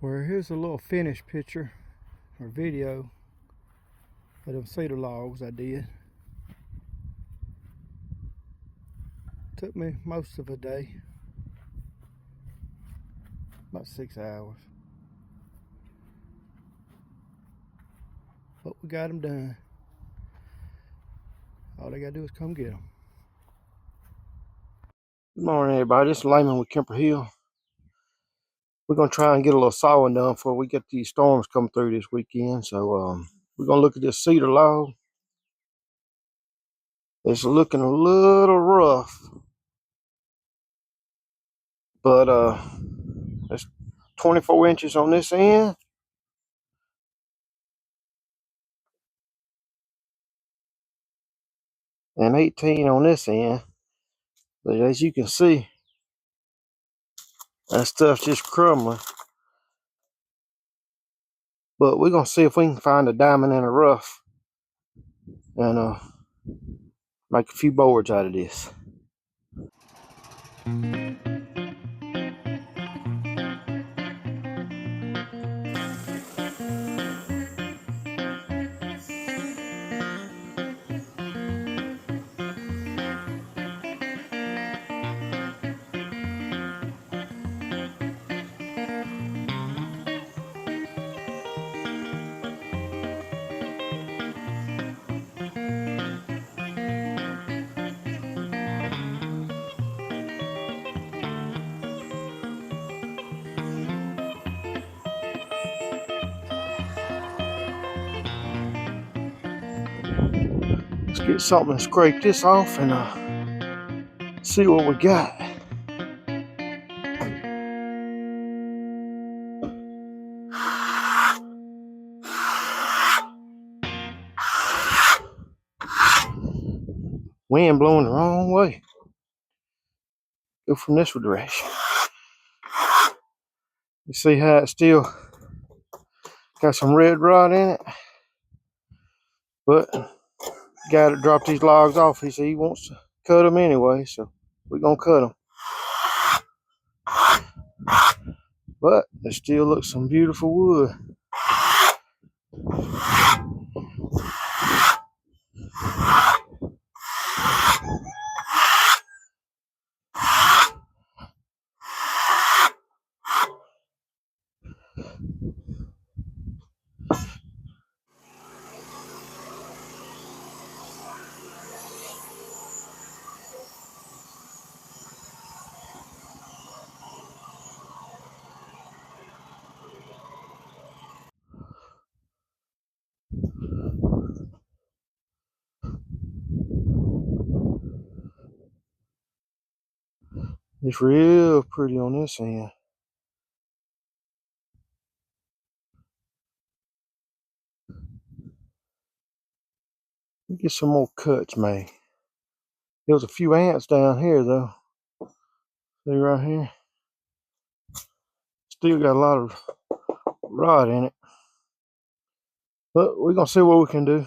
Well, here's a little finished picture or video of them cedar logs I did. Took me most of a day, about 6 hours. But we got them done. All they gotta do is come get them. Good morning, everybody. This is Layman with Kemper Hill. We're gonna try and get a little sawing done before we get these storms come through this weekend. So we're gonna look at this cedar log. It's looking a little rough, but it's 24 inches on this end. And 18 on this end. But as you can see, that stuff's just crumbling. But we're gonna see if we can find a diamond in the rough and make a few boards out of this. Let's get something to scrape this off and see what we got. Wind blowing the wrong way. Go from this direction. You see how it's still got some red rot in it? But the guy that dropped these logs off, he said he wants to cut them anyway, so we're gonna cut them. But there still looks some beautiful wood. It's real pretty on this end. Get some more cuts made. There was a few ants down here though. See right here? Still got a lot of rot in it. But we're gonna see what we can do.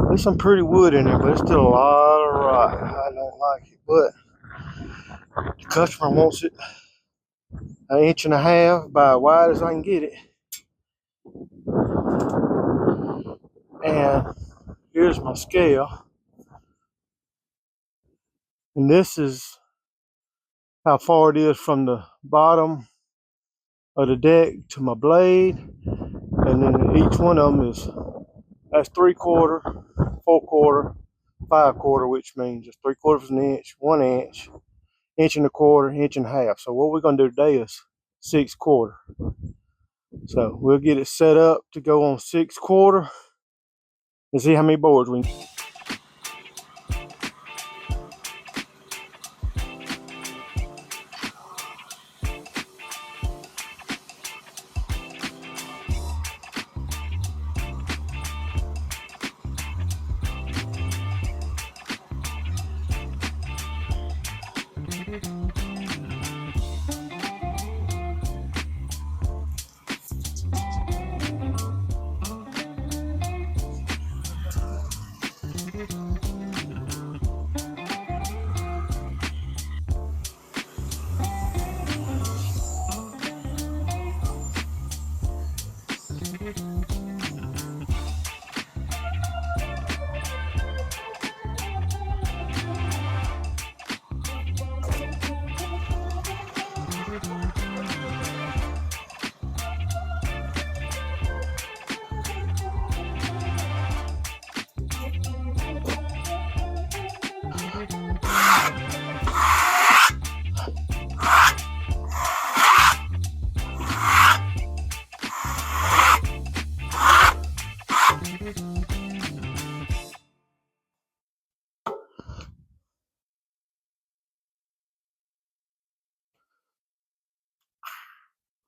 There's some pretty wood in there, but it's still a lot of rock. I don't like it, but the customer wants it 1.5 inches by as wide as I can get it. And here's my scale. And this is how far it is from the bottom of the deck to my blade. And then each one of them that's 3/4, 4/4, 5/4, which means it's 3/4 of an inch, 1 inch, 1.25 inches, 1.5 inches. So what we're gonna do today is 6/4. So we'll get it set up to go on 6/4 and see how many boards we can.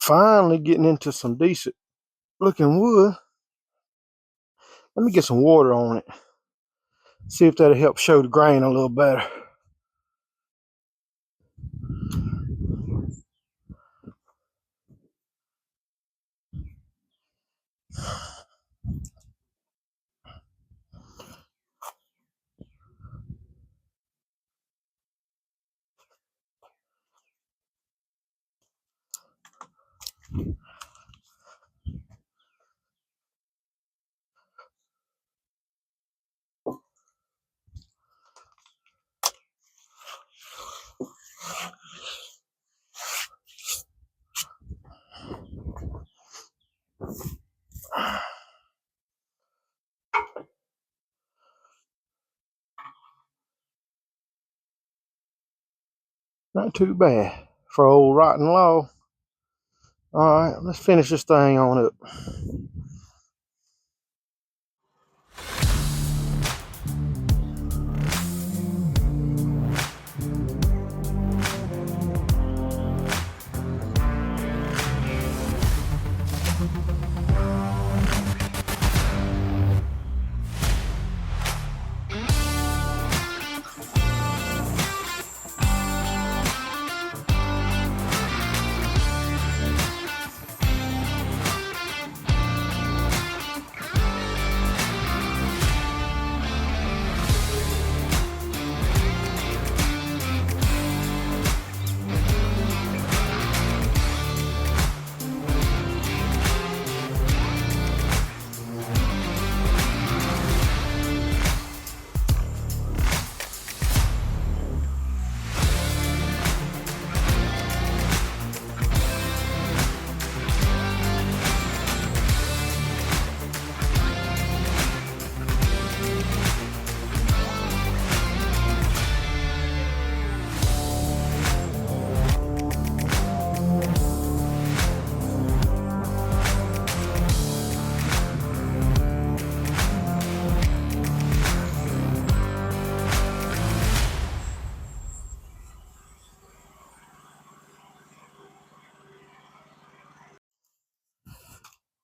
Finally getting into some decent looking wood. Let me get some water on it. See if that'll help show the grain a little better. Not too bad for old rotten log. All right, let's finish this thing on up.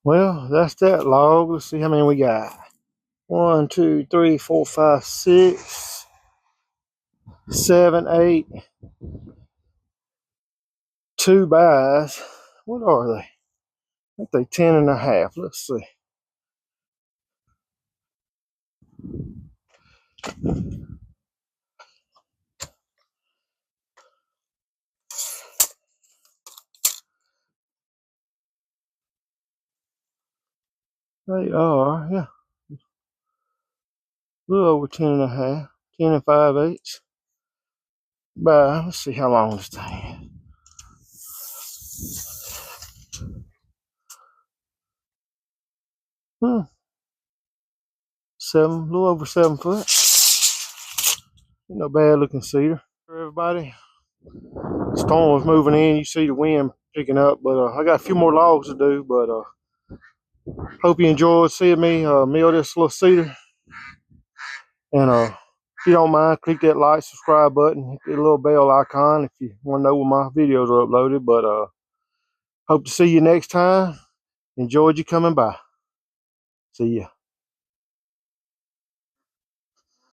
Well, that's that log. Let's see how many we got. 1, 2, 3, 4, 5, 6, 7, 8. 2 buys. What are they? I think they 10 and a half. Let's see. They are, yeah, a little over 10 and a half. 10 and 5/8. But let's see how long this thing is. 7, a little over 7 foot. Ain't no bad looking cedar. Everybody, storm was moving in. You see the wind picking up, but I got a few more logs to do. But hope you enjoyed seeing me mill this little cedar. And if you don't mind, click that like, subscribe button, hit the little bell icon if you want to know when my videos are uploaded. But hope to see you next time. Enjoyed you coming by. See ya.